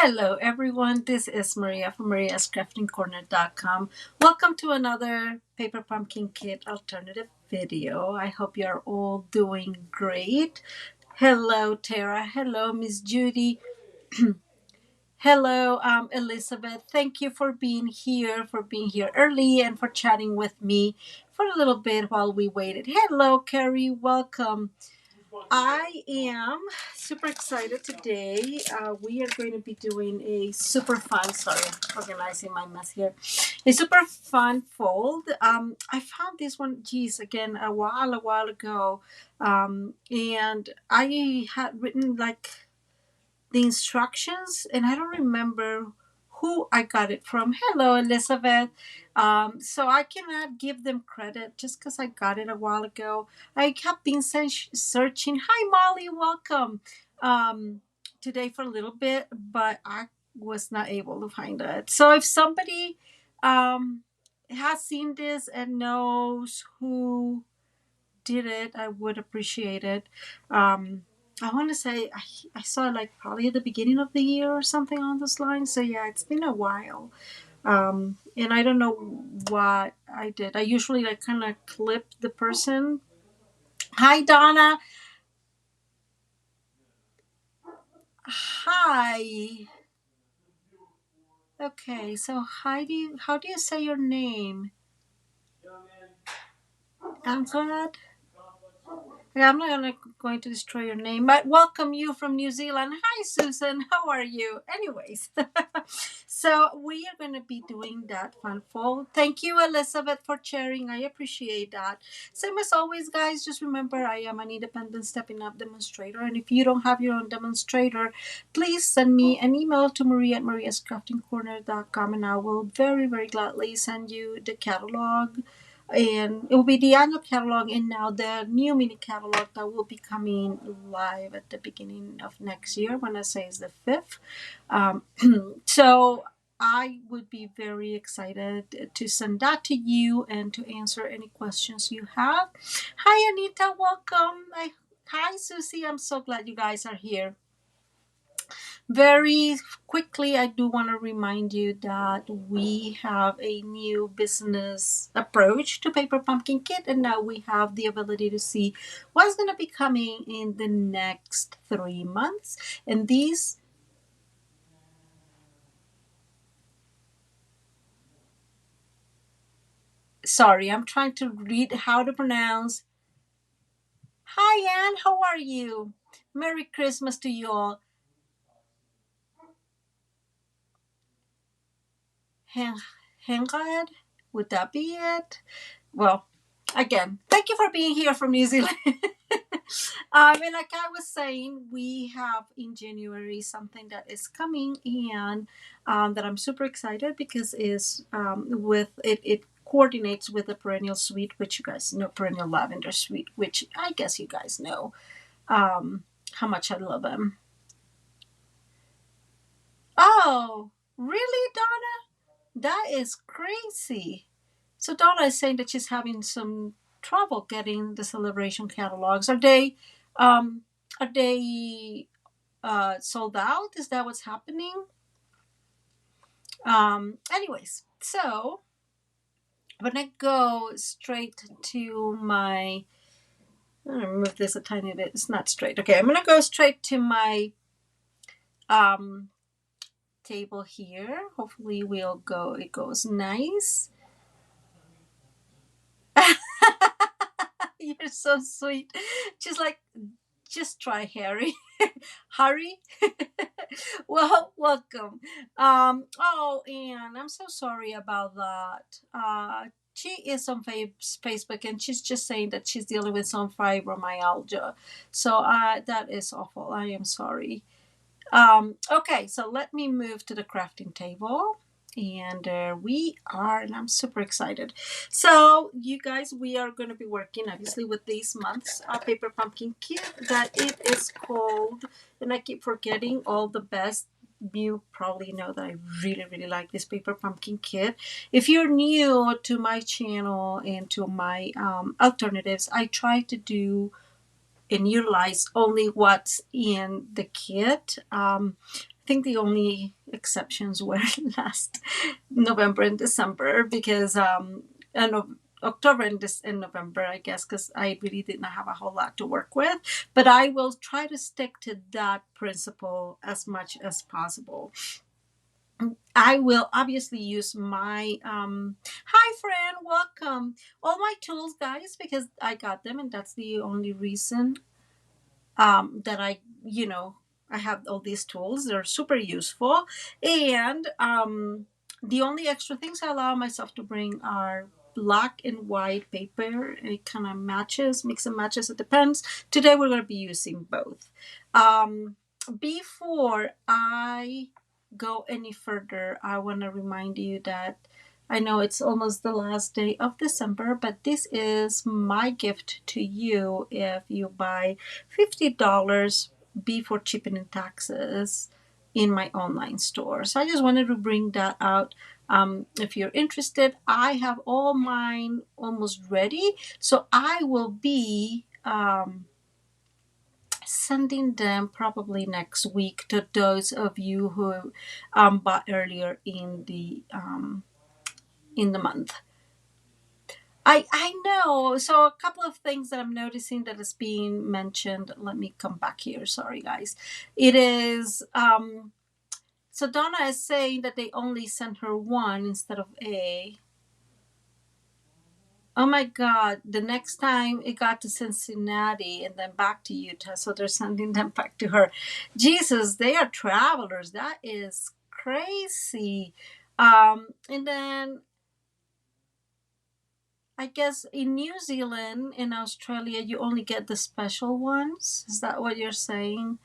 Hello, everyone. This is Maria from mariascraftingcorner.com. Welcome to another Paper Pumpkin Kit alternative video. I hope you're all doing great. Hello, Tara. Hello, Miss Judy. Hello, Elizabeth. Thank you for being here early and for chatting with me for a little bit while we waited. Hello, Carrie. Welcome. I am super excited today. We are going to be doing a super fun, sorry, organizing my mess here. A super fun fold. I found this one, geez, again, a while ago. And I had written like the instructions, and I don't remember who I got it from. Hello, Elizabeth. So I cannot give them credit just because I got it a while ago. I have been searching. Hi, Molly. Welcome. Today for a little bit, but I was not able to find it. So if somebody has seen this and knows who did it, I would appreciate it. I want to say I saw it like probably at the beginning of the year or something on this line. So yeah, it's been a while. And I don't know what I did. I usually like kind of clip the person. Hi, Donna. Hi. Okay, so how do you say your name? I'm glad. Yeah, I'm not going to destroy your name, but welcome you from New Zealand. Hi, Susan. How are you? Anyways, so we are going to be doing that fun fold. Thank you, Elizabeth, for sharing. I appreciate that. Same as always, guys, just remember I am an independent stepping up demonstrator. And if you don't have your own demonstrator, please send me an email to maria at mariascraftingcorner.com and I will very, very gladly send you the catalog, and it will be the annual catalog and now the new mini catalog that will be coming live at the beginning of next year. When I say is the 5th. So I would be very excited to send that to you and to answer any questions you have. Hi, Anita. Welcome. Hi, Susie. I'm so glad you guys are here. Very quickly, I do want to remind you that we have a new business approach to Paper Pumpkin Kit, and now we have the ability to see what's going to be coming in the next 3 months. And these, sorry, I'm trying to read how to pronounce. Hi, Anne, how are you? Merry Christmas to you all. Hengad, would that be it? Well, again, thank you for being here from New Zealand. And like I was saying, we have in January something that is coming and that I'm super excited because is with it coordinates with the perennial suite, which you guys know, perennial lavender suite, which I guess you guys know how much I love them. Oh, really, Donna? That is crazy. So Donna is saying that she's having some trouble getting the celebration catalogs. Um are they sold out? Is that what's happening? Anyways, so I'm gonna go straight to my, I'm gonna move this a tiny bit. It's not straight. Okay, I'm gonna go straight to my um table here. Hopefully it goes nice. You're so sweet. Just like, just try Harry. Harry. Well, welcome. Oh, and I'm so sorry about that. She is on Facebook and she's just saying that she's dealing with some fibromyalgia. So that is awful. I am sorry. Okay, so let me move to the crafting table. And we are, and I'm super excited. So, you guys, we are going to be working obviously with this month's Paper Pumpkin Kit that it is called, and I keep forgetting all the best. You probably know that I really, really like this Paper Pumpkin Kit. If you're new to my channel and to my alternatives, I try to do and utilize only what's in the kit. I think the only exceptions were last November and December because and October and November, I guess, because I really did not have a whole lot to work with. But I will try to stick to that principle as much as possible. I will obviously use my hi friend, welcome. All my tools, guys, because I got them, and that's the only reason that I have all these tools. They're super useful, and the only extra things I allow myself to bring are black and white paper. It kind of matches, mix and matches. It depends. Today we're going to be using both. Um, Before I go any further, I want to remind you that I know it's almost the last day of December, but this is my gift to you if you buy $50 before shipping and taxes in my online store. So I just wanted to bring that out. If you're interested, I have all mine almost ready. So I will be sending them probably next week to those of you who bought earlier in the month. I know. So a couple of things that I'm noticing that is being mentioned. Let me come back here. Sorry, guys. It is so Donna is saying that they only sent her one instead of a. Oh my God! The next time it got to Cincinnati and then back to Utah, so they're sending them back to her. Jesus, they are travelers. That is crazy. And then I guess in New Zealand, in Australia, you only get the special ones. Is that what you're saying?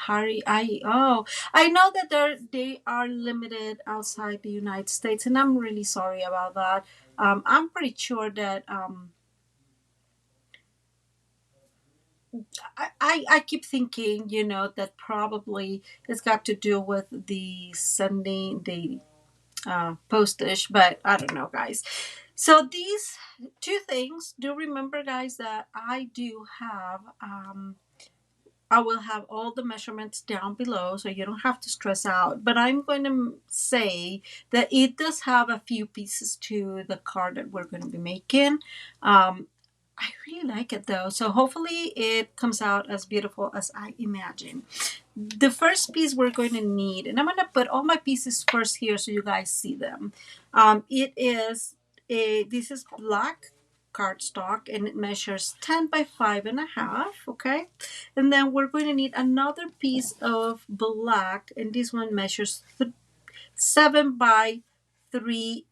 Harry, I know that they are limited outside the United States, and I'm really sorry about that. I'm pretty sure that I keep thinking, that probably it's got to do with the sending the postage, but I don't know, guys. So these two things, do remember, guys, that I do have. I will have all the measurements down below so you don't have to stress out. But I'm going to say that it does have a few pieces to the card that we're going to be making. I really like it though. So hopefully it comes out as beautiful as I imagine. The first piece we're going to need, and I'm going to put all my pieces first here so you guys see them. This is black cardstock and it measures 10 by 5.5. Okay. And then we're going to need another piece of black, and this one measures 7 by 3.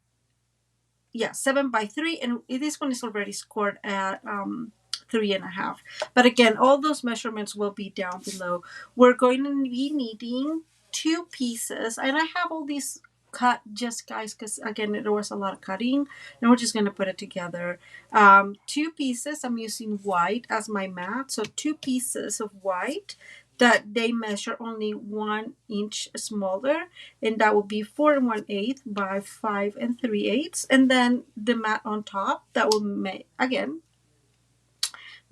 Yeah, 7 by 3, and this one is already scored at 3.5. But again, all those measurements will be down below. We're going to be needing two pieces, and I have all these cut just, guys, because again there was a lot of cutting, and we're just going to put it together. Two pieces. I'm using white as my mat, so two pieces of white that they measure only 1 inch smaller, and that will be 4 1/8 by 5 3/8, and then the mat on top that will make again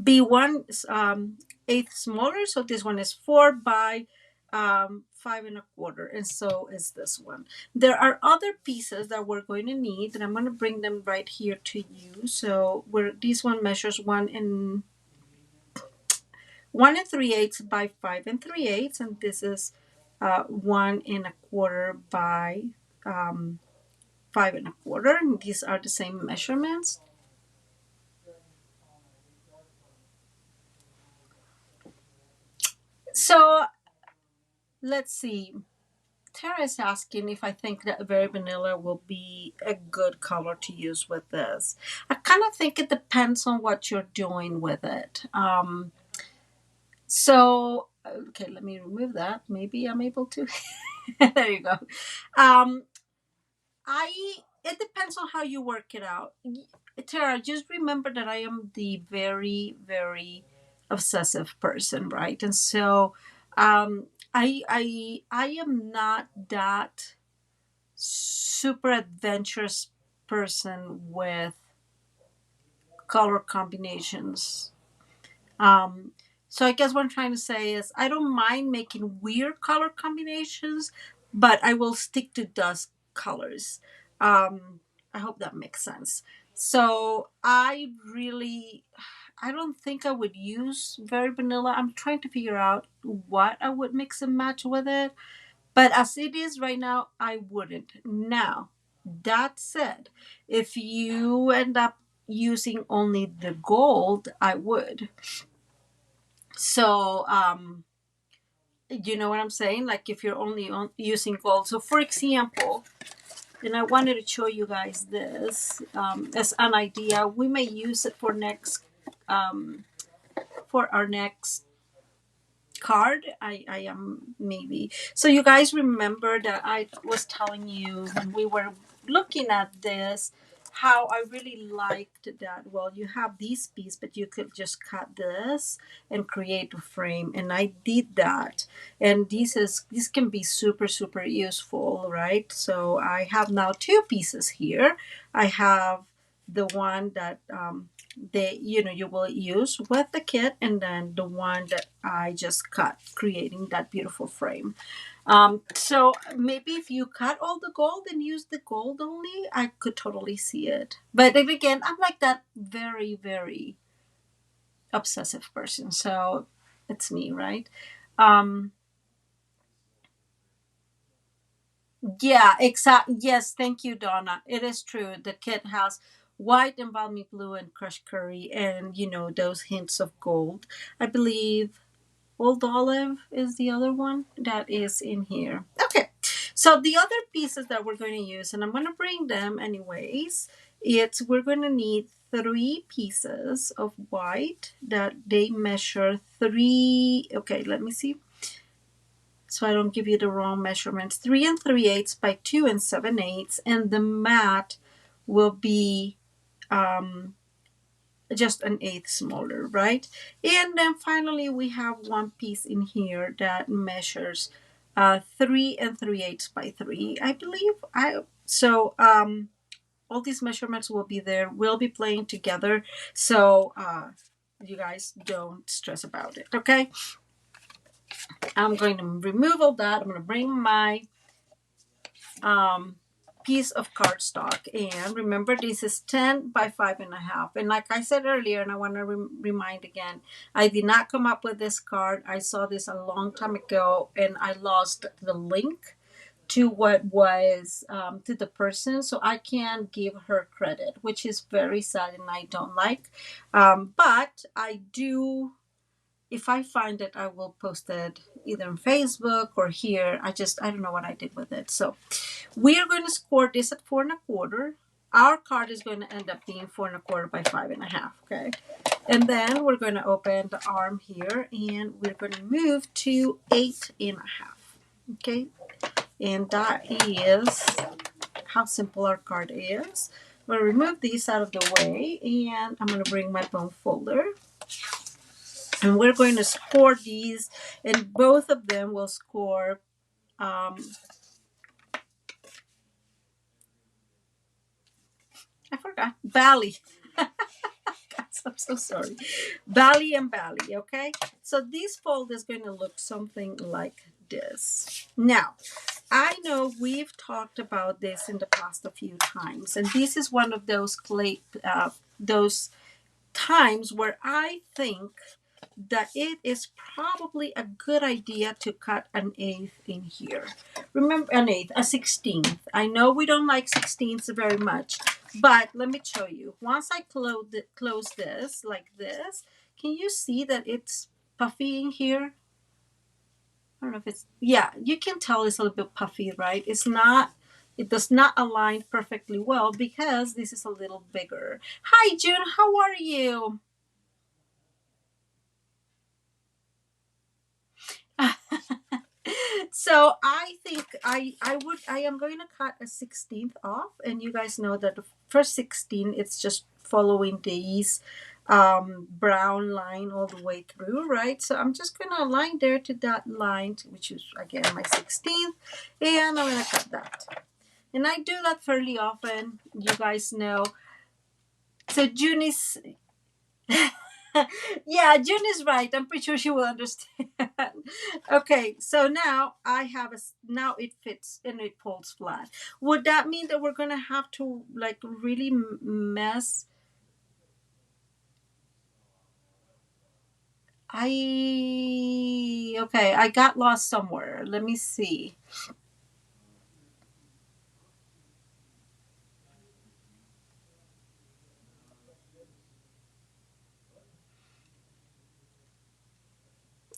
be 1/8 smaller. So this one is 4 by 5 1/4, and so is this one. There are other pieces that we're going to need, and I'm going to bring them right here to you. So where this one measures 1 3/8 by 5 3/8, and this is 1 1/4 by 5 1/4. And these are the same measurements. So let's see. Tara is asking if I think that Very Vanilla will be a good color to use with this. I kind of think it depends on what you're doing with it. So, okay, let me remove that. Maybe I'm able to. There you go. Um, it depends on how you work it out. Tara, just remember that I am the very, very obsessive person, right? And so, I am not that super adventurous person with color combinations. So I guess what I'm trying to say is I don't mind making weird color combinations, but I will stick to dusk colors. I hope that makes sense. So I don't think I would use very vanilla. I'm trying to figure out what I would mix and match with it. But as it is right now, I wouldn't. Now, that said, if you end up using only the gold, I would. So, you know what I'm saying? Like if you're only using gold. So, for example, and I wanted to show you guys this as an idea. We may use it um, for our next card. I am maybe. So you guys remember that I was telling you when we were looking at this how I really liked that. Well, you have these pieces, but you could just cut this and create a frame, and I did that. And this can be super useful, right? So I have now two pieces here. I have the one that you will use with the kit, and then the one that I just cut, creating that beautiful frame. So maybe if you cut all the gold and use the gold only, I could totally see it. But then again, I'm like that very obsessive person, so it's me, right? um yeah, exactly. Yes, thank you, Donna. It is true, the kit has white and balmy blue and crushed curry, and those hints of gold, I believe. Old olive is the other one that is in here. Okay. So the other pieces that we're going to use, and I'm going to bring them anyways, we're going to need three pieces of white that they measure three. Okay, let me see. So I don't give you the wrong measurements. 3 3/8 by 2 7/8, and the mat will be um, just an eighth smaller, right? And then finally we have one piece in here that measures 3 3/8 by 3, I believe. All these measurements will be there. We'll be playing together, so you guys don't stress about it. Okay, I'm going to remove all that. I'm going to bring my um, piece of cardstock, and remember, this is 10 by 5.5. And like I said earlier, and I want to remind again, I did not come up with this card. I saw this a long time ago, and I lost the link to what was to the person, so I can't give her credit, which is very sad and I don't like. But I do, if I find it, I will post it either on Facebook or here. I don't know what I did with it. So we are going to score this at 4 1/4. Our card is going to end up being 4 1/4 by 5.5. Okay. And then we're going to open the arm here, and we're going to move to 8.5. Okay. And that is how simple our card is. I'm going to remove these out of the way, and I'm going to bring my bone folder. And we're going to score these, and both of them will score I forgot. Bally. Guys, I'm so sorry. Bally and Bally, okay? So this fold is going to look something like this. Now, I know we've talked about this in the past a few times, and this is one of those times where I think that it is probably a good idea to cut an eighth in here. Remember, an eighth, a 16th. I know we don't like 16ths very much, but let me show you. Once I close this like this, can you see that it's puffy in here? I don't know if it's, yeah, you can tell it's a little bit puffy, right? It does not align perfectly well because this is a little bigger. Hi, June, how are you? So I think I am going to cut a 16th off, and you guys know that the first 16 it's just following these brown line all the way through, right? So I'm just going to align there to that line, which is again my 16th, and I'm going to cut that. And I do that fairly often, you guys know. So June is Yeah, June is right. I'm pretty sure she will understand. Okay, so now I have now it fits and it pulls flat. Would that mean that we're gonna have to like really mess? Okay, I got lost somewhere. Let me see.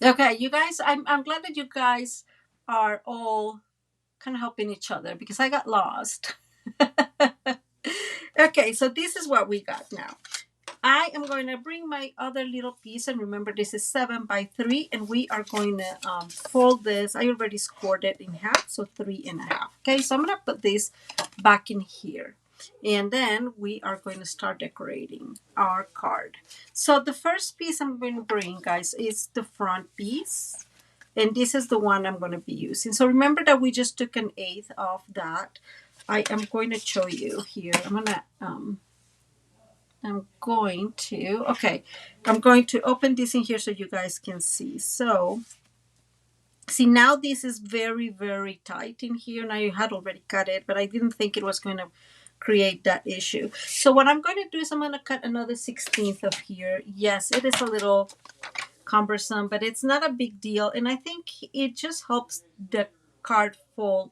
Okay, you guys, I'm glad that you guys are all kind of helping each other because I got lost. Okay, so this is what we got now. I am going to bring my other little piece, and remember this is 7 by 3, and we are going to fold this. I already scored it in half, so 3.5. Okay, so I'm going to put this back in here, and then we are going to start decorating our card. So the first piece I'm going to bring, guys, is the front piece, and this is the one I'm going to be using. So remember that we just took an eighth of that. I am going to show you here. Okay, I'm going to open this in here so you guys can see. So, see now this is very, very tight in here. Now you had already cut it, but I didn't think it was going to create that issue. So what I'm going to do is I'm going to cut another 16th of here. Yes, it is a little cumbersome, but it's not a big deal. And I think it just helps the card fold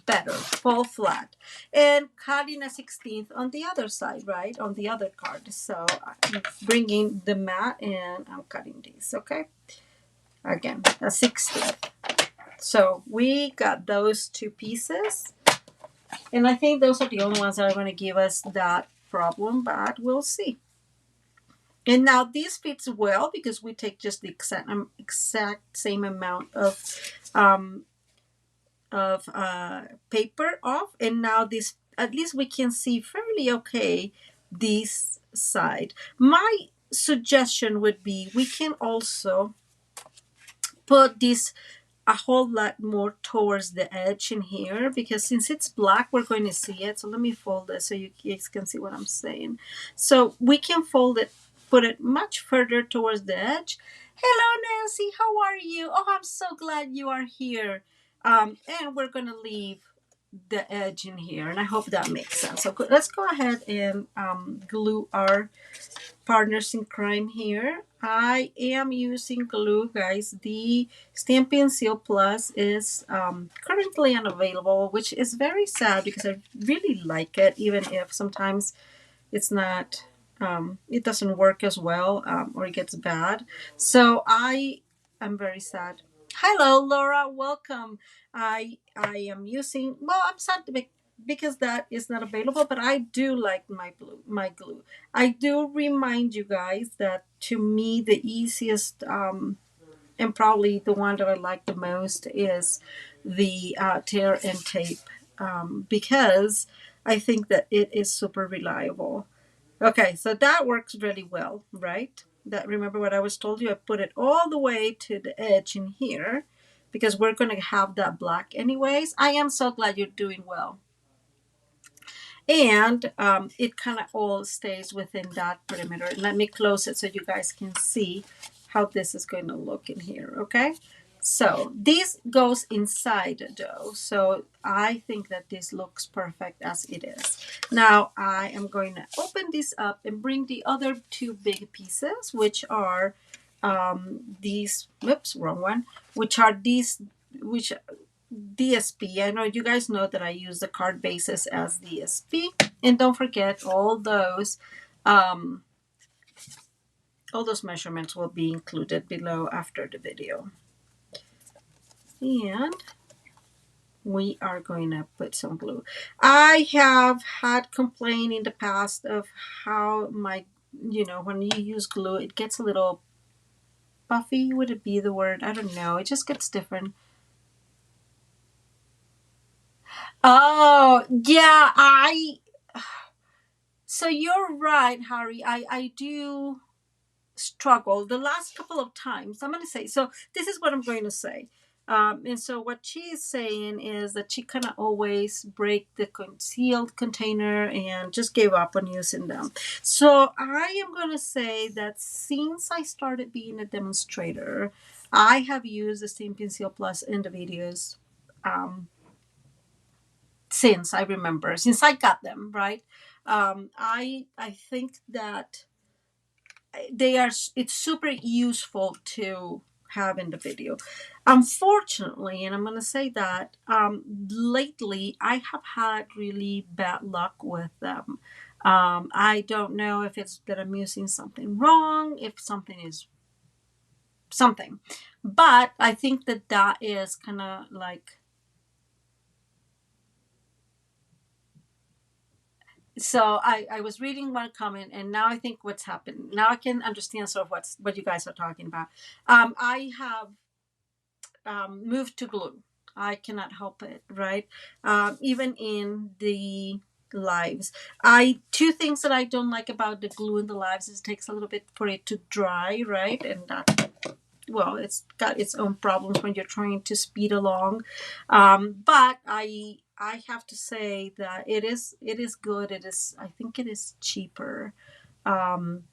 better, fall flat, and cutting a 16th on the other side, right, on the other card. So I'm bringing the mat and I'm cutting these. Okay, again a 16th. So we got those two pieces, and I think those are the only ones that are going to give us that problem, but we'll see. And now this fits well because we take just the exact same amount um, of paper off, and now this, at least we can see fairly okay this side. My suggestion would be we can also put this a whole lot more towards the edge in here, because since it's black we're going to see it. So let me fold it so you guys can see what I'm saying. So we can fold it, put it much further towards the edge. Hello Nancy, how are you? Oh, I'm so glad you are here. And we're going to leave the edge in here, and I hope that makes sense. So let's go ahead and glue our partners in crime here. I am using glue, guys. The Stampin' Seal Plus is currently unavailable, which is very sad because I really like it, even if sometimes it's not, it doesn't work as well, or it gets bad. So I am very sad. Hello, Laura. Welcome. I am using, well, I'm sad because that is not available, but I do like my glue. I do remind you guys that to me the easiest and probably the one that I like the most is the tear and tape, because I think that it is super reliable. Okay, so that works really well, right? That, remember what I was told you, I put it all the way to the edge in here because we're going to have that black anyways. I am so glad you're doing well. And it kind of all stays within that perimeter. Let me close it so you guys can see how this is going to look in here, okay? So this goes inside though, so I think that this looks perfect as it is. Now I am going to open this up and bring the other two big pieces, which are these, whoops, wrong one, which are these, which DSP. I know you guys know that I use the card bases as DSP, and don't forget um, all those measurements will be included below after the video. And we are going to put some glue. I have had complaint in the past of how my, when you use glue, it gets a little puffy. Would it be the word? I don't know. It just gets different. Oh, yeah, so you're right, Harry. I do struggle the last couple of times. I'm going to say, so this is what I'm going to say. And so what she's saying is that she kind of always break the concealed container and just gave up on using them. So I am going to say that since I started being a demonstrator, I have used the Stampin' Seal Plus in the videos um, since I remember, since I got them, right? I think that they are, it's super useful to have in the video. Unfortunately, and I'm going to say that lately I have had really bad luck with them. I don't know if it's that I'm using something wrong, if something is something, but I think that that is kind of like, so I was reading one comment and now I think what's happened, now I can understand sort of what you guys are talking about. I have moved to glue. I cannot help it, right? Even in the lives, I two things that I don't like about the glue in the lives is it takes a little bit for it to dry, right? And that, well, it's got its own problems when you're trying to speed along. But I have to say that it is good. It is, I think it is cheaper. Um,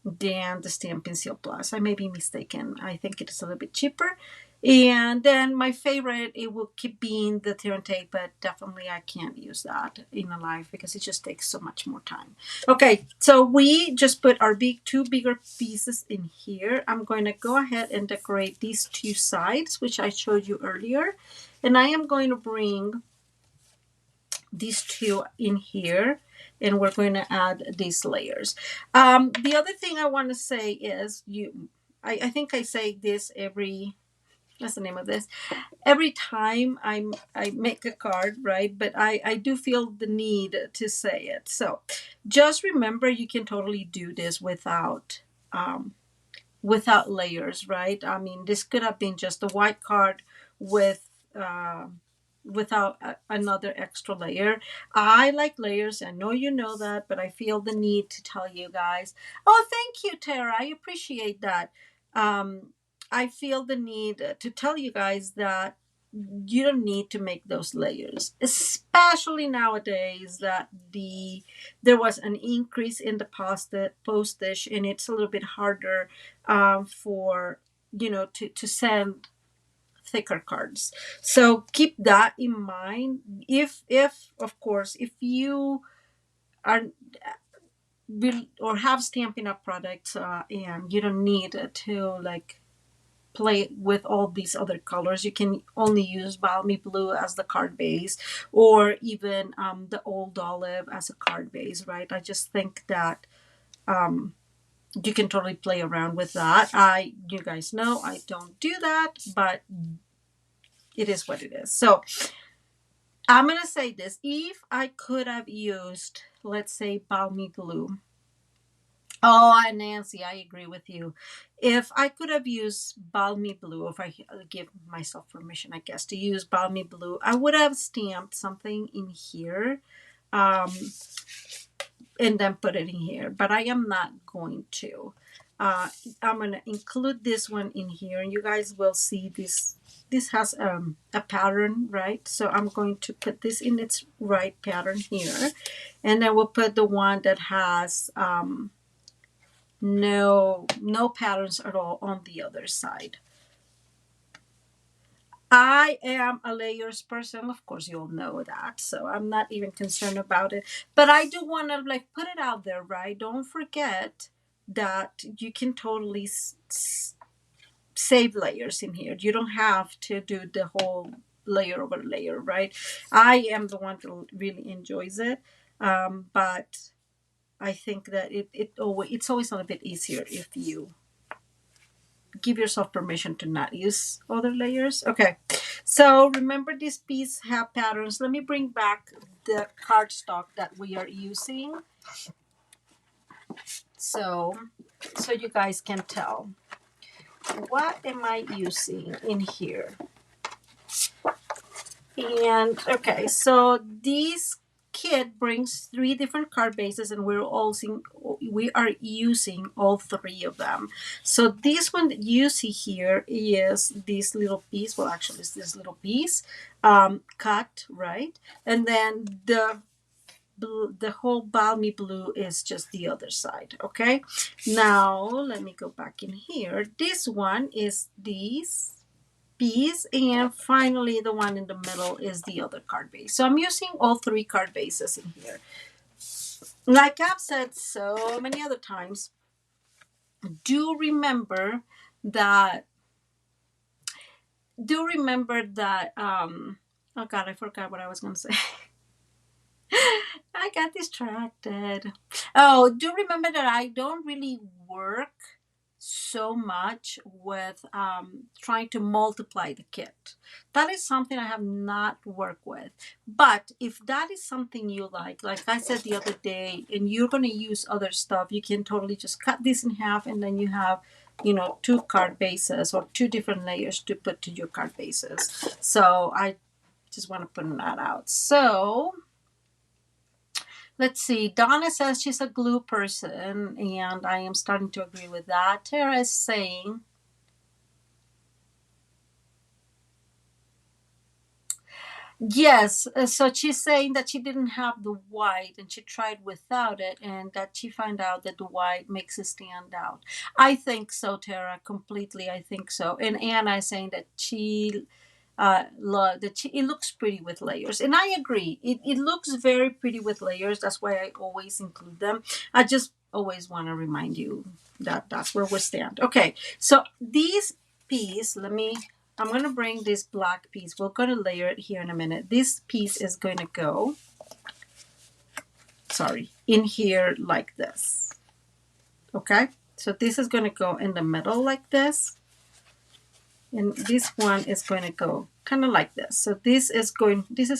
than the Stampin' Seal Plus. I may be mistaken. I think it is a little bit cheaper. And then my favorite, it will keep being the tear and tape, but definitely I can't use that in a live because it just takes so much more time. Okay, so we just put our two bigger pieces in here. I'm going to go ahead and decorate these two sides, which I showed you earlier. And I am going to bring these two in here and we're going to add these layers. The other thing I want to say is I think I say this every, that's the name of this, every time I make a card, right? But I do feel the need to say it. So just remember you can totally do this without layers, right? I mean, this could have been just a white card with uh, without another extra layer. I like layers. I know you know that, but I feel the need to tell you guys. Oh, thank you, Tara. I appreciate that. Um, I feel the need to tell you guys that you don't need to make those layers, especially nowadays that there was an increase in the postage and it's a little bit harder for to send thicker cards. So keep that in mind. If of course if you are will or have Stampin' Up products and you don't need to like play with all these other colors, you can only use balmy blue as the card base or even the old olive as a card base, right? I just think that you can totally play around with that. You guys know I don't do that, but it is what it is. So I'm going to say this. If I could have used, let's say, balmy blue. Oh, and Nancy, I agree with you. If I could have used balmy blue, if I give myself permission, I guess, to use balmy blue, I would have stamped something in here and then put it in here. But I am not going to. I'm going to include this one in here, and you guys will see this. This has a pattern, right? So I'm going to put this in its right pattern here. And then we'll put the one that has no patterns at all on the other side. I am a layers person. Of course, you all know that. So I'm not even concerned about it. But I do want to like put it out there, right? Don't forget that you can totally save layers in here. You don't have to do the whole layer over layer, right? I am the one that really enjoys it. But I think that it's always a little bit easier if you give yourself permission to not use other layers. Okay, so remember this piece have patterns. Let me bring back the cardstock that we are using so you guys can tell. What am I using in here? And okay, so these kit brings three different card bases, and we are using all three of them. So this one that you see here is this little piece. Well, actually, it's this little piece cut, right? And then the whole balmy blue is just the other side. Okay, now let me go back in here. This one is this piece, and finally the one in the middle is the other card base. So I'm using all three card bases in here. Like I've said so many other times, do remember that oh god, I forgot what I was going to say. I got distracted. Oh, do remember that I don't really work so much with trying to multiply the kit. That is something I have not worked with. But if that is something you like I said the other day, and you're going to use other stuff, you can totally just cut this in half, and then you have, you know, two card bases or two different layers to put to your card bases. So I just want to put that out. So let's see. Donna says she's a glue person, and I am starting to agree with that. Tara is saying, yes. So she's saying that she didn't have the white and she tried without it, and that she found out that the white makes it stand out. I think so, Tara. Completely. I think so. And Anna is saying that she it looks pretty with layers, and I agree, it looks very pretty with layers. That's why I always include them. I just always want to remind you that that's where we stand. Okay, so these piece, I'm going to bring this black piece, we're going to layer it here in a minute. This piece is going to go, sorry, in here like this. Okay, so this is going to go in the middle like this, and this one is going to go kind of like this. So this is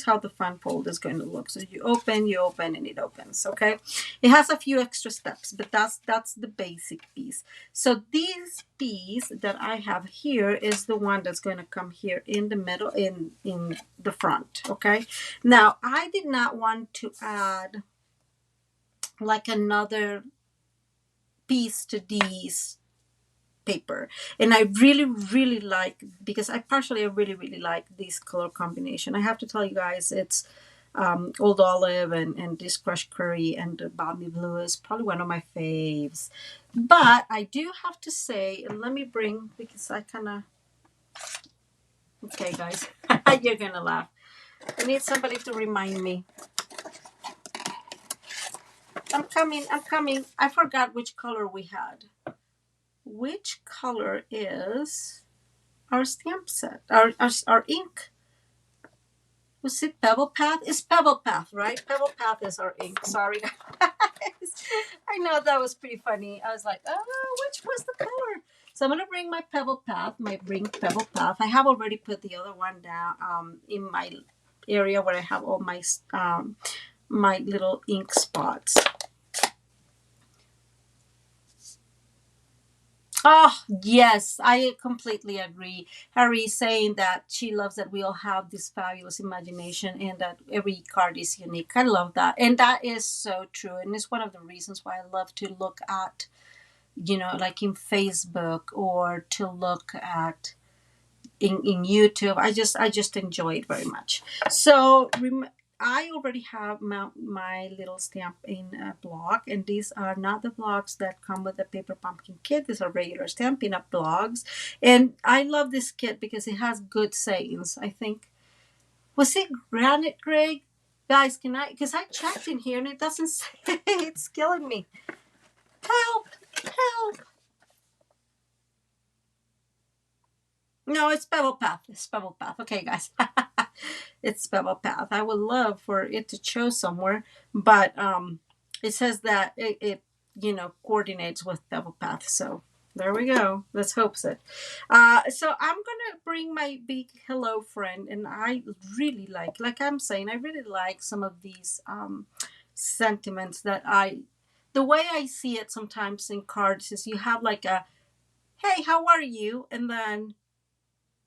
how the fan fold is going to look. So you open, and it opens. Okay, it has a few extra steps, but that's the basic piece. So this piece that I have here is the one that's going to come here in the middle, in the front. Okay, now I did not want to add like another piece to these paper, and I really like, because I really like this color combination. I have to tell you guys, it's old olive and this crushed curry and the balmy blue is probably one of my faves. But I do have to say, and let me bring, because I kind of, okay guys, you're gonna laugh. I need somebody to remind me. I'm coming. I forgot which color we had. Which color is our stamp set, our ink? Was it Pebble Path? It's Pebble Path, right? Pebble Path is our ink. Sorry, guys. I know that was pretty funny. I was like, oh, which was the color? So I'm gonna bring my Pebble Path, Pebble Path. I have already put the other one down in my area where I have all my little ink spots. Oh, yes, I completely agree. Harry is saying that she loves that we all have this fabulous imagination and that every card is unique. I love that. And that is so true. And it's one of the reasons why I love to look at, you know, like in Facebook, or to look at in YouTube. I just enjoy it very much. So I already have my little stamp in a block, and these are not the blocks that come with the paper pumpkin kit. These are regular Stampin' Up! Blocks, and I love this kit because it has good sayings. I think, was it Granite, Greg? Guys, can I? Because I checked in here and it doesn't say. It's killing me. Help! Help! No, it's Pebble Path. It's Pebble Path. Okay, guys. It's Pebble Path. I would love for it to show somewhere, but it says that it coordinates with Pebble Path. So there we go. Let's hope so. So I'm gonna bring my big hello friend, and I really like I'm saying, I really like some of these sentiments that the way I see it sometimes in cards is you have like a, hey, how are you? And then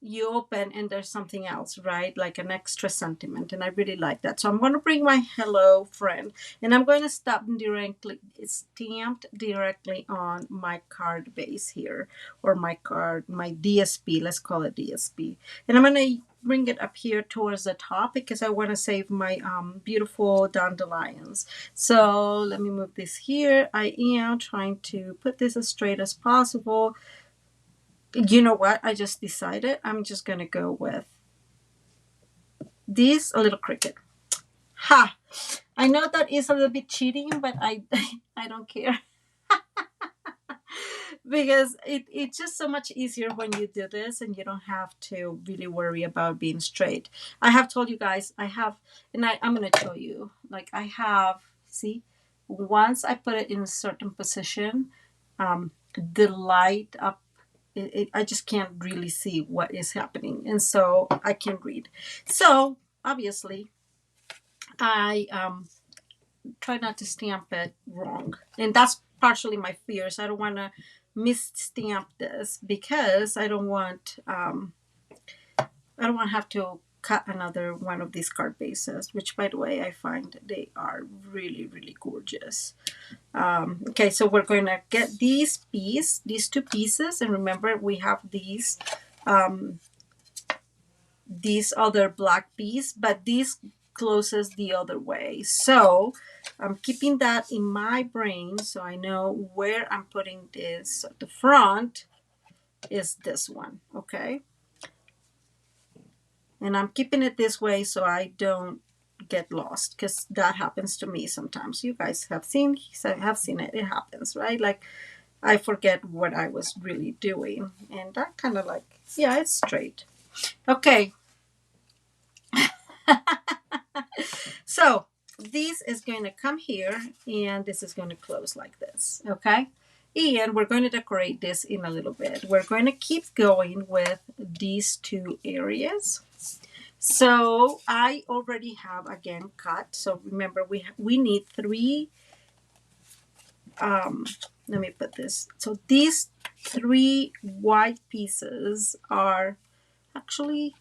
you open and there's something else, right? Like an extra sentiment. And I really like that. So I'm going to bring my hello friend and I'm going to stamped directly on my card base here, or my card, my DSP, let's call it DSP. And I'm going to bring it up here towards the top because I want to save my beautiful dandelions. So let me move this here. I am trying to put this as straight as possible. You know what? I just decided I'm just going to go with this, a little cricket. Ha! I know that is a little bit cheating, but I don't care. Because it's just so much easier when you do this and you don't have to really worry about being straight. I have told you guys, I'm going to show you. Like I have, see, once I put it in a certain position, the light up, I just can't really see what is happening. And so I can read. So obviously, I try not to stamp it wrong. And that's partially my fears. I don't want to misstamp this because I don't want to have to cut another one of these card bases, which by the way, I find they are really, really gorgeous. Okay, so we're going to get these two pieces, and remember we have these other black piece, but this closes the other way. So I'm keeping that in my brain so I know where I'm putting this. So the front is this one, okay? And I'm keeping it this way so I don't get lost, because that happens to me sometimes. You guys have seen it. It happens, right? Like I forget what I was really doing, and that kind of like, yeah, it's straight. Okay. So this is going to come here and this is going to close like this, okay? And we're going to decorate this in a little bit. We're going to keep going with these two areas. So I already have, again, cut. So remember, we need three, let me put this. So these three white pieces are actually,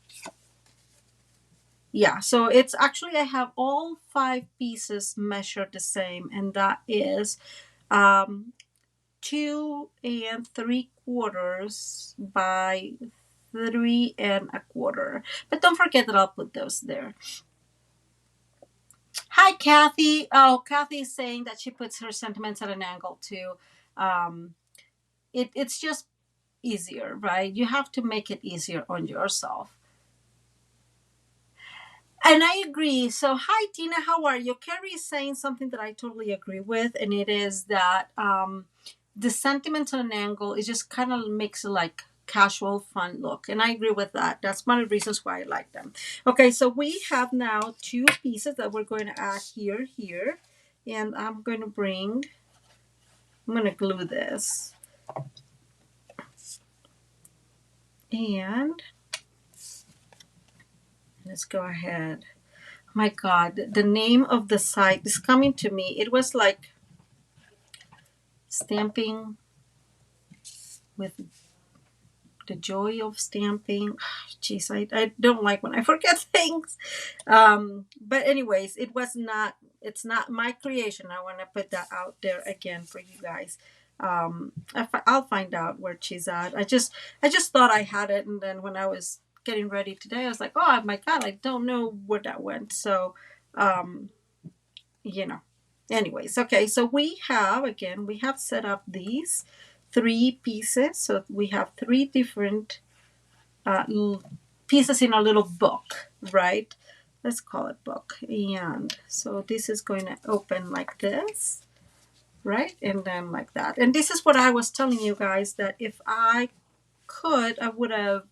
yeah, so it's actually, I have all 5 pieces measured the same, and that is 2 3/4 by 3 1/4. But don't forget that I'll put those there. Hi, Kathy. Oh, Kathy is saying that she puts her sentiments at an angle too. It's just easier, right? You have to make it easier on yourself. And I agree. So, hi, Tina. How are you? Carrie is saying something that I totally agree with, and it is that the sentiments on an angle, it just kind of makes it like casual, fun look. And I agree with that. That's one of the reasons why I like them. Okay, so we have now 2 pieces that we're going to add here. And I'm going to glue this. And let's go ahead. My God, the name of the site is coming to me. It was like stamping with the joy of stamping. Jeez, I don't like when I forget things. But anyways, it's not my creation. I want to put that out there again for you guys. I'll find out where she's at. I just thought I had it, and then when I was getting ready today, I was like, oh my God, I don't know where that went. So, you know, anyways, okay, so we have set up these 3 pieces. So we have 3 different pieces in a little book, right? Let's call it book. And so this is going to open like this, right? And then like that. And this is what I was telling you guys, that if I could, I would have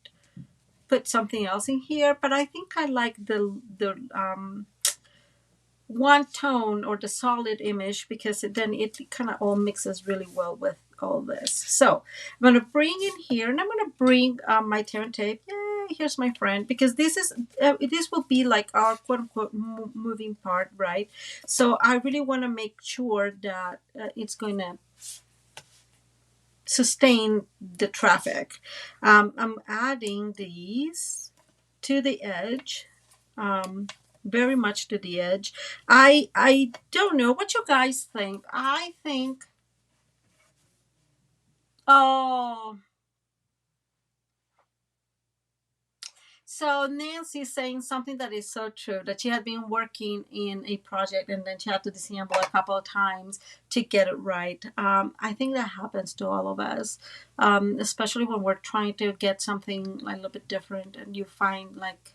put something else in here, but I think I like the one tone or the solid image, because then it kind of all mixes really well with all this. So I'm going to bring in here, and I'm going to bring my tear and tape. Yay, here's my friend, because this will be like our quote unquote moving part, right? So I really want to make sure that it's going to sustain the traffic. I'm adding these to the edge, um, very much to the edge. I don't know what you guys think. I think, oh, so Nancy's saying something that is so true, that she had been working in a project and then she had to disassemble a couple of times to get it right. I think that happens to all of us, especially when we're trying to get something like a little bit different and you find like,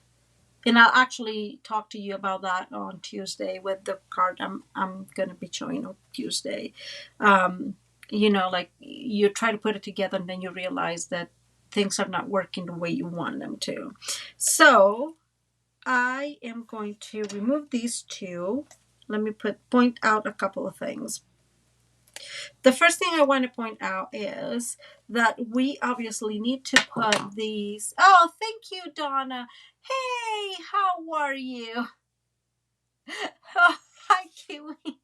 and I'll actually talk to you about that on Tuesday with the card I'm gonna be showing on Tuesday. Um, like you try to put it together and then you realize that things are not working the way you want them to. So I am going to remove these two. Let me point out a couple of things. The first thing I want to point out is that we obviously need to put these. Oh, thank you, Donna. Hey, how are you? Oh, hi, Kiwi.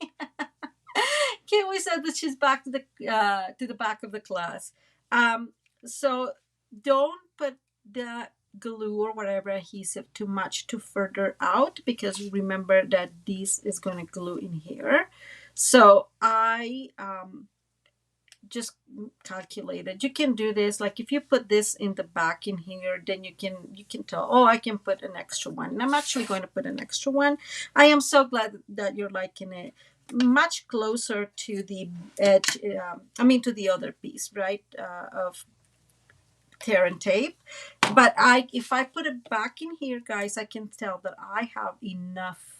Kiwi said that she's back to the back of the class. Um, so don't put the glue or whatever adhesive too much too further out, because remember that this is going to glue in here. So I just calculated. You can do this, like if you put this in the back in here, then you can tell, oh, I can put an extra one, and I'm actually going to put an extra one. I am so glad that you're liking it. Much closer to the edge, to the other piece, right, of tear and tape. But if I put it back in here, guys, I can tell that I have enough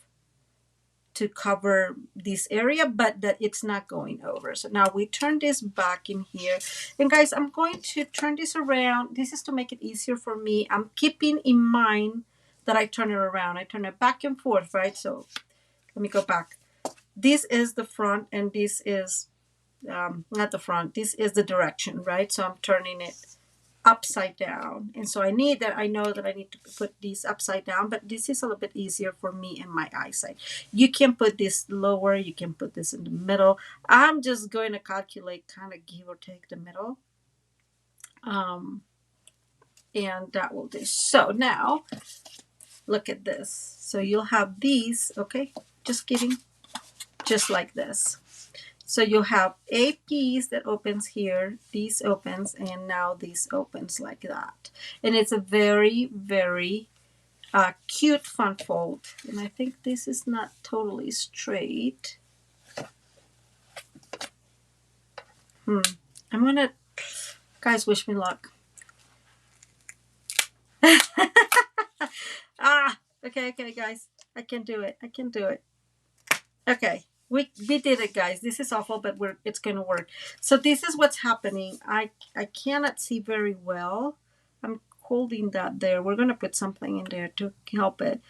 to cover this area, but that it's not going over. So now we turn this back in here. And guys, I'm going to turn this around. This is to make it easier for me. I'm keeping in mind that I turn it around. I turn it back and forth, right? So let me go back. This is the front and this is, not the front, this is the direction, right? So I'm turning it upside down, and so I know that I need to put these upside down, but this is a little bit easier for me and my eyesight. You can put this lower, you can put this in the middle. I'm just going to calculate, kind of give or take the middle, and that will do. So now look at this. So you'll have these, okay, just kidding, just like this. So you'll have a piece that opens here, these opens, and now this opens like that. And it's a very, very cute fun fold. And I think this is not totally straight. I'm gonna, guys, wish me luck. Okay, guys, I can do it. Okay, we did it, guys. This is awful, but it's gonna work. So this is what's happening. I cannot see very well. I'm holding that there. We're gonna put something in there to help it.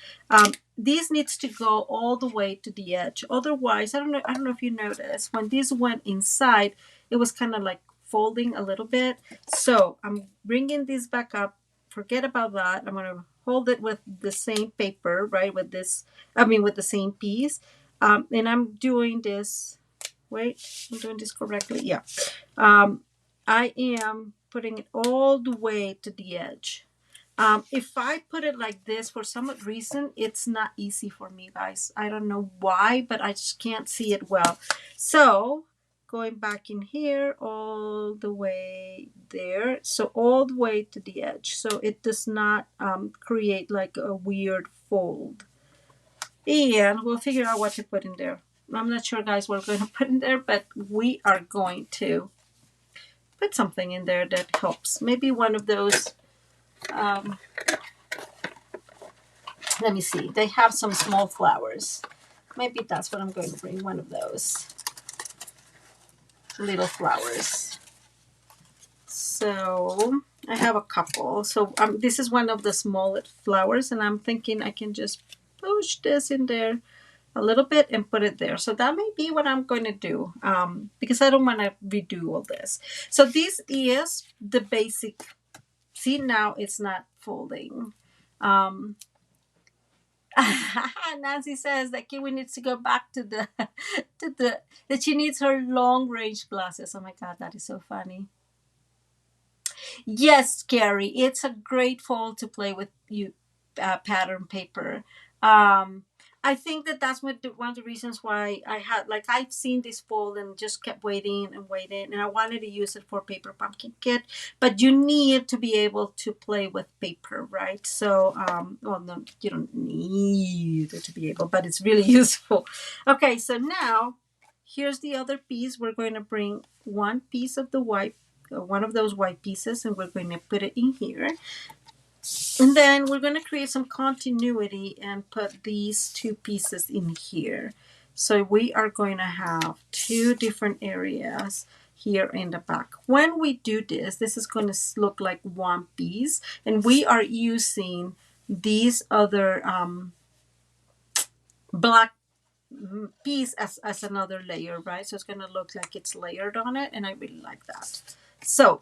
This needs to go all the way to the edge. Otherwise, I don't know if you noticed, when this went inside, it was kind of like folding a little bit. So I'm bringing this back up. Forget about that. I'm gonna hold it with the same paper, right? With the same piece. And I'm doing this, wait, I'm doing this correctly. Yeah. I am putting it all the way to the edge. If I put it like this, for some reason, it's not easy for me, guys. I don't know why, but I just can't see it well. So going back in here, all the way there. So all the way to the edge. So it does not create like a weird fold. And we'll figure out what to put in there. I'm not sure, guys, what we're going to put in there, but we are going to put something in there that helps. Maybe one of those, let me see. They have some small flowers. Maybe that's what I'm going to bring, one of those little flowers. So I have a couple. So this is one of the smallest flowers, and I'm thinking I can just push this in there a little bit and put it there. So that may be what I'm going to do, because I don't want to redo all this. So this is the basic. See, now it's not folding. Nancy says that Kiwi needs to go back to the that she needs her long range glasses. Oh my god, that is so funny. Yes, Gary, it's a great fall to play with you pattern paper. Um, I think that that's one of the reasons why I had like I've seen this fall and just kept waiting and waiting, and I wanted to use it for paper pumpkin kit. But you need to be able to play with paper, right? So, well, no, you don't need it to be able, but it's really useful. Okay, so now here's the other piece. We're going to bring one piece of the white one of those white pieces, and we're going to put it in here, and then we're going to create some continuity and put these two pieces in here. So we are going to have two different areas here in the back. When we do this, this is going to look like one piece, and we are using these other black piece as another layer, right? So it's going to look like it's layered on it, and I really like that. So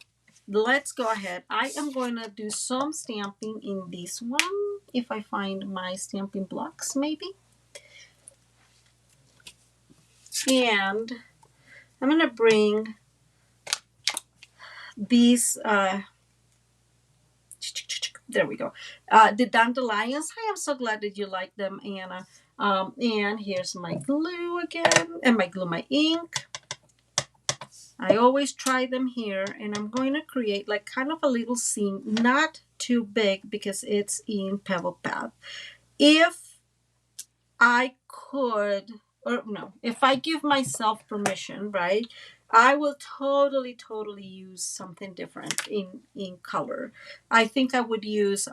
let's go ahead. I am going to do some stamping in this one, if I find my stamping blocks maybe. And I'm going to bring these, there we go, the dandelions. I am so glad that you like them, Anna. And here's my glue again, and my ink. I always try them here, and I'm going to create like kind of a little scene, not too big because it's in Pebble Path. If I could, or no, if I give myself permission, right, I will totally use something different in color. I think I would use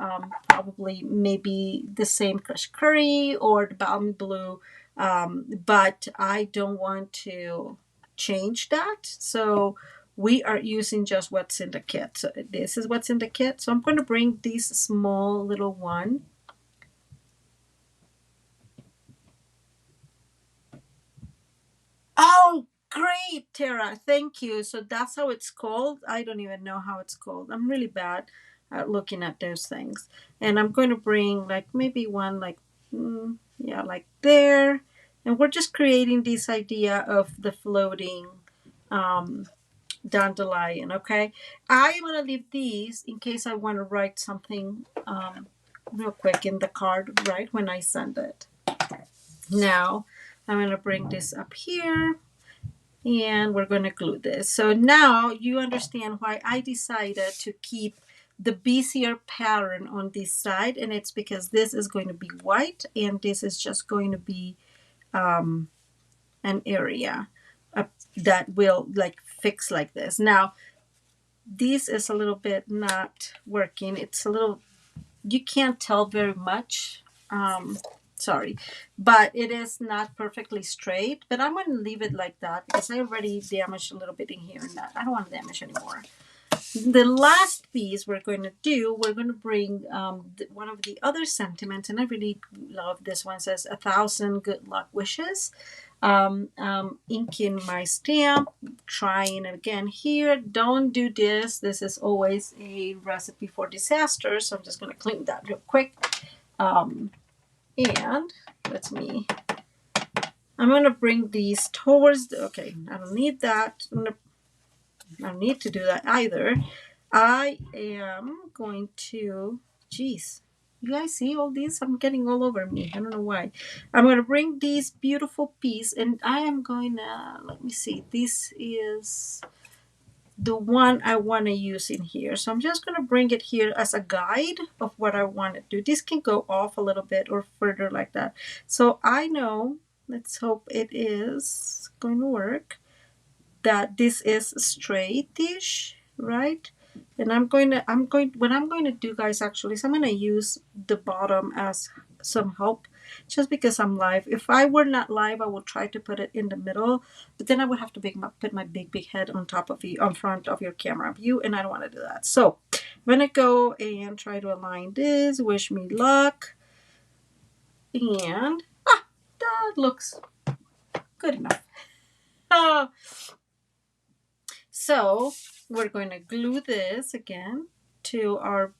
probably maybe the same crushed curry or the balmy blue, but I don't want to change that. So we are using just what's in the kit. So this is what's in the kit. So I'm going to bring this small little one. Oh, great, Tara. Thank you. So that's how it's called. I don't even know how it's called. I'm really bad at looking at those things. And I'm going to bring like maybe one like, yeah, like there. And we're just creating this idea of the floating um, dandelion, okay? I'm going to leave these in case I want to write something real quick in the card, right, when I send it. Now, I'm going to bring this up here, and we're going to glue this. So now you understand why I decided to keep the busier pattern on this side, and it's because this is going to be white and this is just going to be an area that will like fix like this. Now this is a little bit not working. It's a little, you can't tell very much. Sorry, but it is not perfectly straight, but I'm going to leave it like that because I already damaged a little bit in here, and that I don't want to damage anymore. The last piece we're going to do, we're going to bring one of the other sentiments, and I really love this one. It says 1,000 good luck wishes. Inking my stamp, trying it again here. Don't do this. This is always a recipe for disaster, so I'm just going to clean that real quick. And let me, I'm going to bring these towards the, okay, I don't need that. I don't need to do that either. I am going to, geez, you guys see all these? I'm getting all over me. I don't know why. I'm going to bring these beautiful piece, and I am going to, let me see, this is the one I want to use in here. So I'm just going to bring it here as a guide of what I want to do. This can go off a little bit or further like that. So I know, let's hope it is going to work, that this is straightish, right? And what I'm going to do, guys, actually, is I'm going to use the bottom as some help just because I'm live. If I were not live, I would try to put it in the middle, but then I would have to put my big head on top of you, on front of your camera view, and I don't want to do that. So I'm going to go and try to align this. Wish me luck. And that looks good enough. So we're going to glue this again to our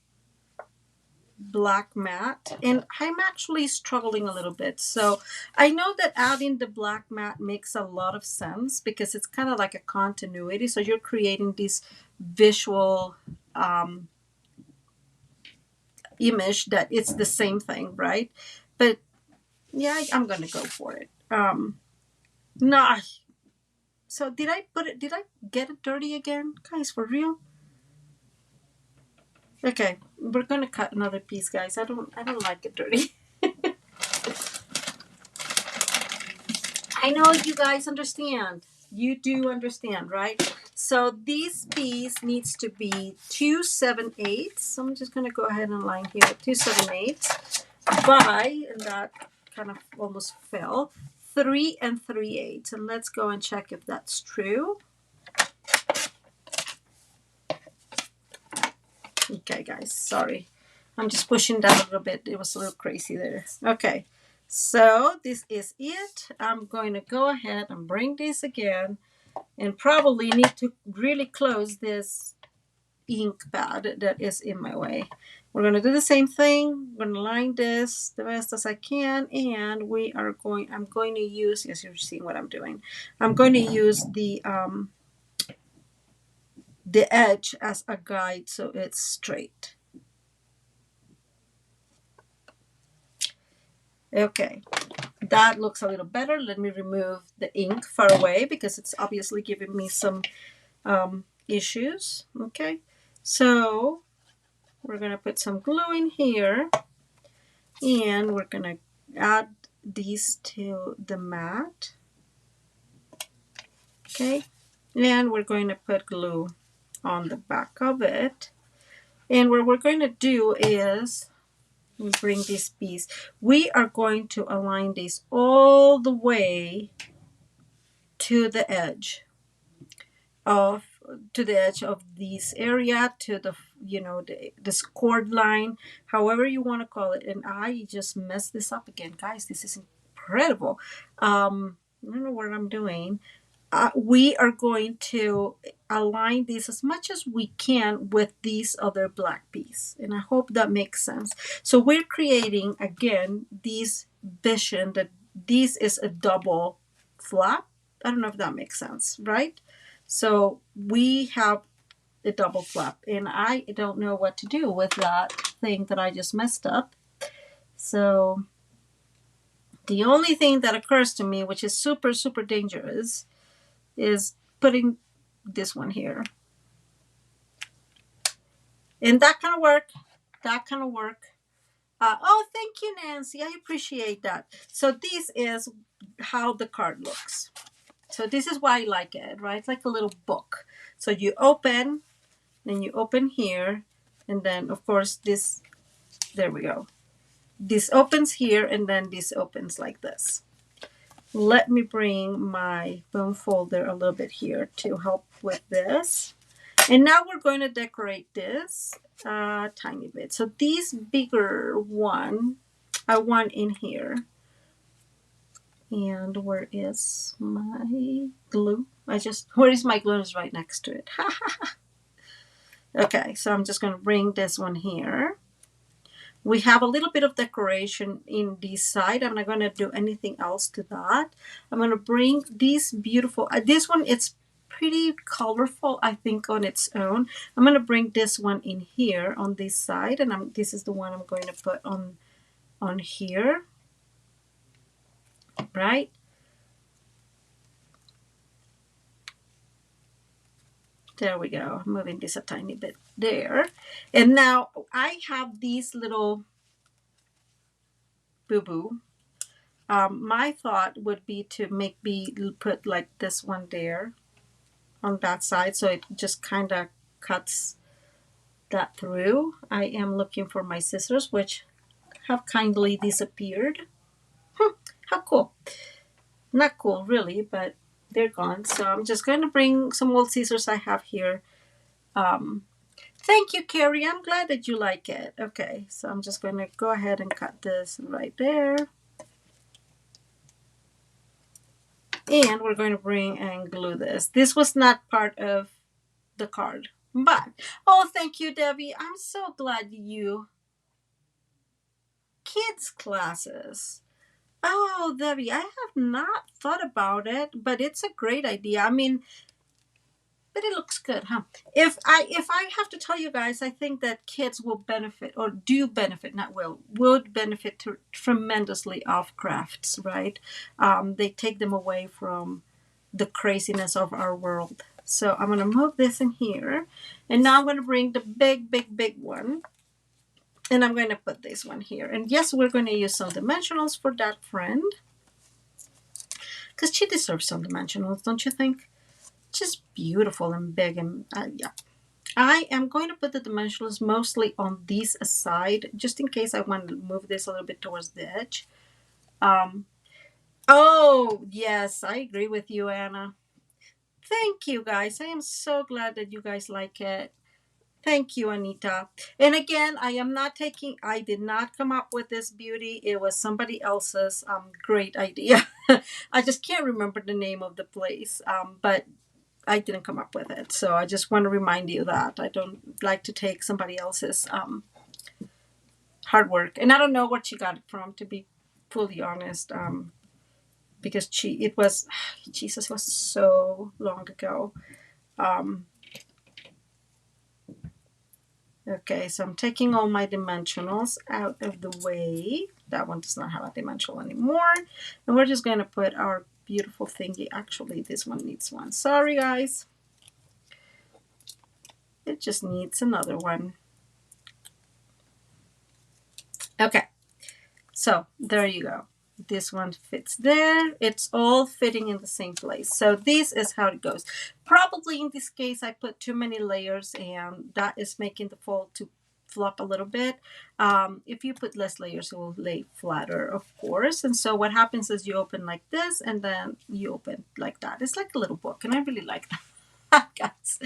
black mat, and I'm actually struggling a little bit. So I know that adding the black mat makes a lot of sense because it's kind of like a continuity. So you're creating this visual um, image that it's the same thing, right? But yeah, I'm gonna go for it. No, so did I put it? Did I get it dirty again, guys? For real? Okay, we're gonna cut another piece, guys. I don't like it dirty. I know you guys understand. You do understand, right? So this piece needs to be 2/7/8. So I'm just gonna go ahead and line here 2/7/8 by, and that kind of almost fell, 3 3/8. And let's go and check if that's true. Okay, guys, sorry. I'm just pushing that a little bit. It was a little crazy there. Okay, so this is it. I'm going to go ahead and bring this again and probably need to really close this ink pad that is in my way. We're going to do the same thing. I'm going to line this the best as I can, and I'm going to use, yes, you're seeing what I'm doing. I'm going to use the edge as a guide so it's straight. Okay, that looks a little better. Let me remove the ink far away because it's obviously giving me some issues. Okay, so we're going to put some glue in here and we're going to add these to the mat. Okay, and we're going to put glue on the back of it. And what we're going to do is, we bring this piece, we are going to align this all the way to the edge of this area, to the this cord line, however you want to call it. And I just messed this up again, guys. This is incredible. I don't know what I'm doing. We are going to align this as much as we can with this other black piece, and I hope that makes sense. So we're creating again this vision that this is a double flap. I don't know if that makes sense, right? So we have a double flap, and I don't know what to do with that thing that I just messed up. So the only thing that occurs to me, which is super, super dangerous, is putting this one here. And that kind of work. That kind of work. Oh, thank you, Nancy. I appreciate that. So this is how the card looks. So this is why I like it, right? It's like a little book. So you open, then you open here, and then of course this, there we go. This opens here, and then this opens like this. Let me bring my bone folder a little bit here to help with this. And now we're going to decorate this a tiny bit. So this bigger one, I want in here. And where is my glue? Where is my glue? Is right next to it. Okay, so I'm just going to bring this one here. We have a little bit of decoration in this side. I'm not going to do anything else to that. I'm going to bring this beautiful, this one, it's pretty colorful, I think, on its own. I'm going to bring this one in here on this side, and this is the one I'm going to put on here, right? There we go. I'm moving this a tiny bit there. And now I have these little boo-boo. My thought would be to put like this one there on that side, so it just kind of cuts that through. I am looking for my scissors, which have kindly disappeared. How cool. Not cool really, but they're gone. So I'm just going to bring some old scissors I have here. Thank you, Carrie. I'm glad that you like it. Okay, so I'm just going to go ahead and cut this right there. And we're going to bring and glue this. This was not part of the card. But, oh, thank you, Debbie. I'm so glad you. Kids classes. Oh, Debbie, I have not thought about it, but it's a great idea. I mean, But it looks good, huh? If I have to tell you guys, I think that kids will benefit, or do benefit, not will, would benefit tremendously off crafts, right? They take them away from the craziness of our world. So I'm gonna move this in here, and now I'm gonna bring the big, big, big one, and I'm gonna put this one here. And yes, we're gonna use some dimensionals for that friend, because she deserves some dimensionals, don't you think? Just beautiful and big, and yeah. I am going to put the dimensionals mostly on this side, just in case I want to move this a little bit towards the edge. Um, oh, yes, I agree with you, Anna. Thank you, guys. I am so glad that you guys like it. Thank you, Anita. And again, I did not come up with this beauty. It was somebody else's great idea. I just can't remember the name of the place, but I didn't come up with it. So I just want to remind you that I don't like to take somebody else's hard work. And I don't know what she got it from, to be fully honest, because it was, Jesus, it was so long ago. Okay, so I'm taking all my dimensionals out of the way. That one does not have a dimensional anymore. And we're just going to put our beautiful thingy. Actually, this one needs one. Sorry, guys. It just needs another one. Okay, so there you go. This one fits there. It's all fitting in the same place. So this is how it goes. Probably in this case, I put too many layers, and that is making the fold to flop a little bit. If you put less layers, it will lay flatter, of course. And so what happens is you open like this, and then you open like that. It's like a little book, and I really like that. Guys,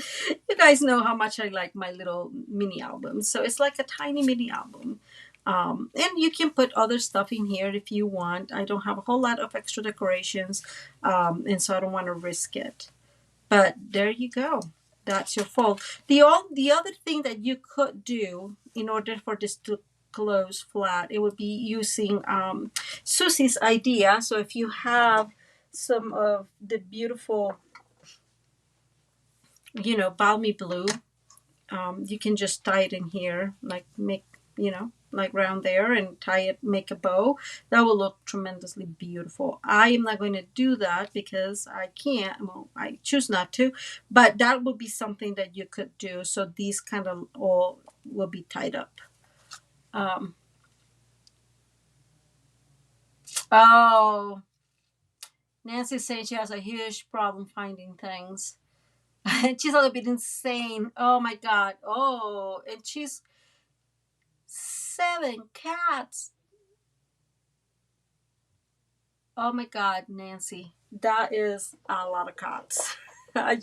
you guys know how much I like my little mini albums. So it's like a tiny mini album. And you can put other stuff in here if you want. I don't have a whole lot of extra decorations, and so I don't want to risk it. But there you go. That's your fold. The other thing that you could do in order for this to close flat, it would be using Susie's idea. So if you have some of the beautiful, balmy blue, you can just tie it in here, like like round there, and tie it, make a bow. That will look tremendously beautiful. I am not going to do that because I can't. Well, I choose not to, but that would be something that you could do. So these kind of all will be tied up. Oh, Nancy's saying she has a huge problem finding things. She's a little bit insane. Oh my God. Oh, and she's 7 cats. Oh my God, Nancy, that is a lot of cats. I'm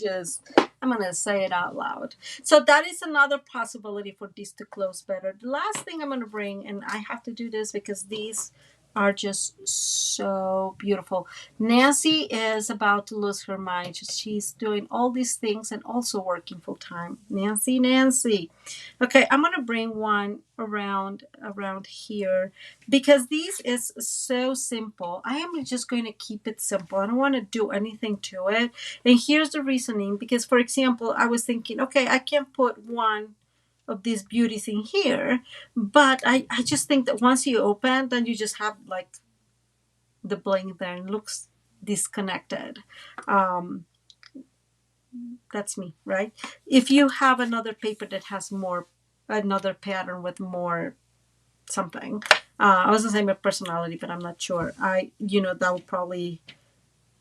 going to say it out loud. So that is another possibility for these to close better. The last thing I'm going to bring, and I have to do this because these are just so beautiful. Nancy is about to lose her mind. She's doing all these things and also working full time. Nancy. Okay, I'm gonna bring one around here because this is so simple. I am just going to keep it simple. I don't want to do anything to it. And here's the reasoning, because for example, I was thinking, okay, I can put one of these beauties in here, but I just think that once you open, then you just have like the bling there and looks disconnected. That's me, right? If you have another paper that has another pattern with more something, I was gonna say my personality, but I'm not sure. That will probably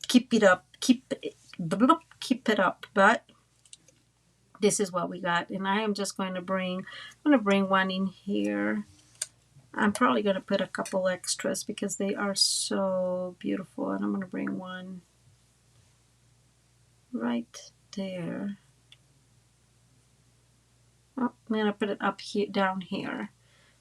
keep it up, keep it up, but this is what we got. And I am just going to bring one in here. I'm probably going to put a couple extras because they are so beautiful. And I'm going to bring one right there. Oh, I'm going to put it up here, down here.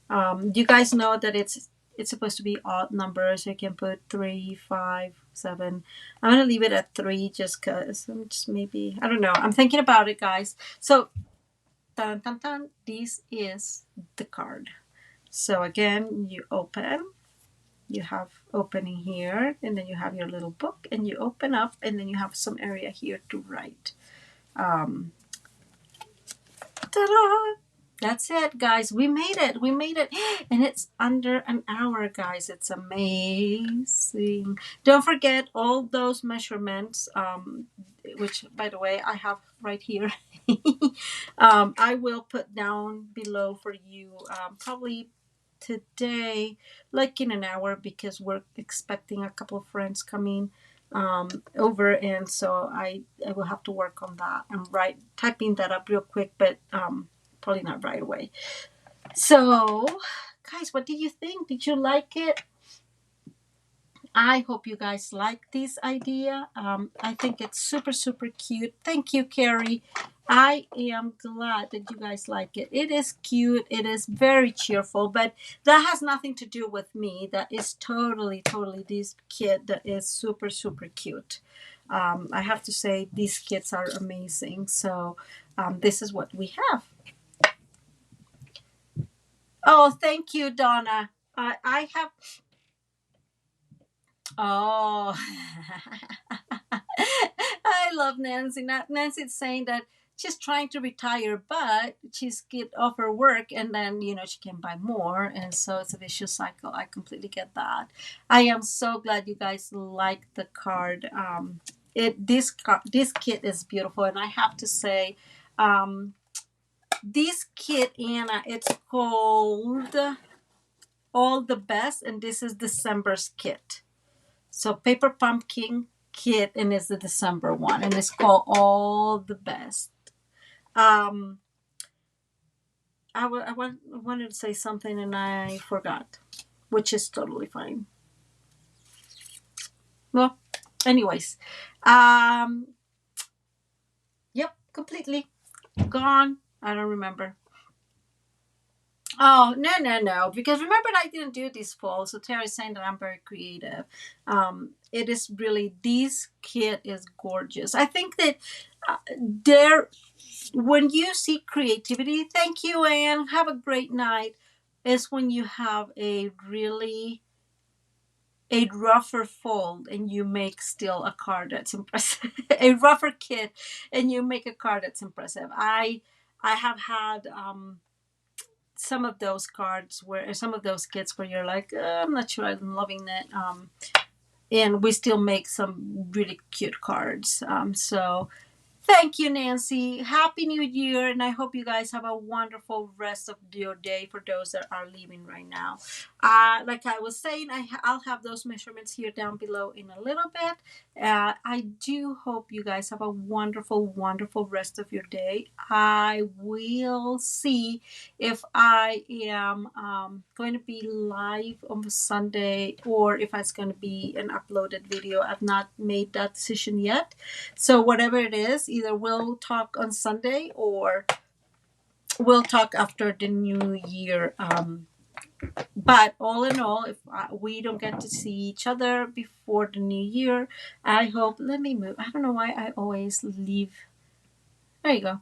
You guys know that it's supposed to be odd numbers. You can put 3, 5, 7. I'm going to leave it at 3 just because I'm just maybe, I don't know. I'm thinking about it, guys. So, dun, dun, dun, this is the card. So again, you open, you have opening here, and then you have your little book, and you open up, and then you have some area here to write. Um, ta-da! That's it, guys. We made it. We made it. And it's under an hour, guys. It's amazing. Don't forget all those measurements, which, by the way, I have right here. I will put down below for you probably today, like in an hour, because we're expecting a couple of friends coming over, and so I will have to work on that and typing that up real quick, but probably not right away. So, guys, what do you think? Did you like it? I hope you guys like this idea. I think it's super, super cute. Thank you, Carrie. I am glad that you guys like it. It is cute. It is very cheerful, but that has nothing to do with me. That is totally, totally this kid that is super, super cute. I have to say, these kids are amazing. So, this is what we have. Oh, thank you, Donna. I have. Oh, I love Nancy. Nancy's saying that she's trying to retire, but she's get off her work, and then she can buy more, and so it's a vicious cycle. I completely get that. I am so glad you guys like the card. This kit is beautiful, and I have to say, this kit, Anna, it's called All the Best, and this is December's kit. So Paper Pumpkin kit, and it's the December one, and it's called All the Best. I wanted to say something and I forgot, which is totally fine. Well, anyways, yep, completely gone. I don't remember. Oh, no. Because remember, I didn't do this fall. So Terry's saying that I'm very creative. It is really, this kit is gorgeous. I think that there, when you see creativity, thank you, Anne. Have a great night. Is when you have a rougher fold and you make still a card that's impressive. A rougher kit and you make a card that's impressive. I have had some of those cards where some of those kits where you're like, I'm not sure I'm loving it, and we still make some really cute cards. So thank you, Nancy. Happy New Year, and I hope you guys have a wonderful rest of your day for those that are leaving right now. Like I was saying, I'll have those measurements here down below in a little bit. I do hope you guys have a wonderful, wonderful rest of your day. I will see if I am going to be live on Sunday or if it's going to be an uploaded video. I've not made that decision yet. So whatever it is, either we'll talk on Sunday or we'll talk after the new year. But all in all, if we don't get to see each other before the new year, I hope, let me move. I don't know why I always leave. There you go.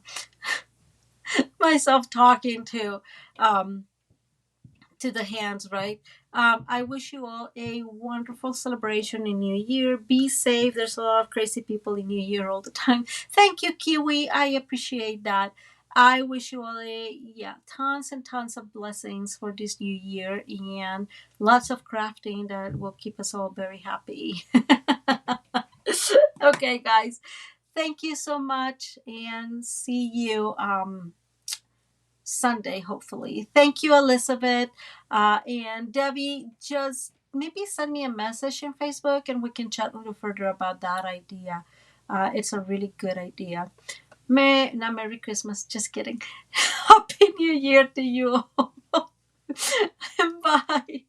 Myself talking to the hands, right? I wish you all a wonderful celebration in New Year. Be safe. There's a lot of crazy people in New Year all the time. Thank you, Kiwi. I appreciate that. I wish you all tons and tons of blessings for this new year and lots of crafting that will keep us all very happy. Okay, guys. Thank you so much and see you Sunday, hopefully. Thank you, Elizabeth. And Debbie, just maybe send me a message in Facebook and we can chat a little further about that idea. It's a really good idea. Not Merry Christmas, just kidding. Happy New Year to you all. Bye.